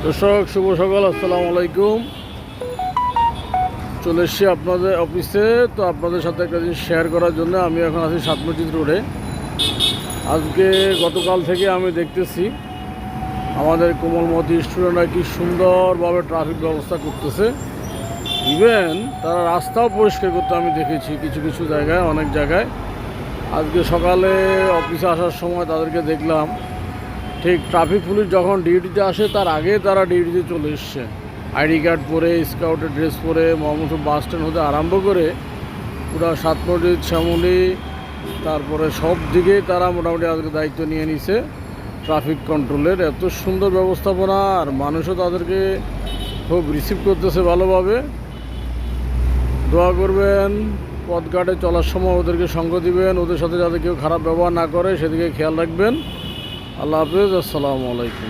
দর্শক শুভ সকাল, আসসালামু আলাইকুম। চলে এসেছি আপনাদের অফিসে। তো আপনাদের সাথে একটা জিনিস শেয়ার করার জন্য আমি এখন আছি সাত মসজিদ রোডে। আজকে গতকাল থেকে আমি দেখতেছি আমাদের কোমলমতি স্টুডেন্টরা কি সুন্দরভাবে ট্রাফিক ব্যবস্থা করতেছে। ইভেন তারা রাস্তাও পরিষ্কার করতে আমি দেখেছি কিছু কিছু জায়গায়, অনেক জায়গায়। আজকে সকালে অফিসে আসার সময় তাদেরকে দেখলাম, ঠিক ট্রাফিক পুলিশ যখন ডিউটিতে আসে তার আগে তারা ডিউটিতে চলে এসছে। আইডি কার্ড পরে, স্কাউটের ড্রেস পরে, মোহাম্মদপুর বাস স্ট্যান্ড হতে আরম্ভ করে পুরো সাত মসজিদ, শ্যামলী, তারপরে সব দিকে তারা মোটামুটি আজকে দায়িত্ব নিয়ে নিছে ট্রাফিক কন্ট্রোলের। এত সুন্দর ব্যবস্থাপনা, আর মানুষও তাদেরকে খুব রিসিভ করতেছে ভালোভাবে। দোয়া করবেন, পথঘাটে চলার সময় ওদেরকে সঙ্গ দিবেন, ওদের সাথে যাতে কেউ খারাপ ব্যবহার না করে সেদিকে খেয়াল রাখবেন। আল্লাহ হাফেজ, আসসালামু আলাইকুম।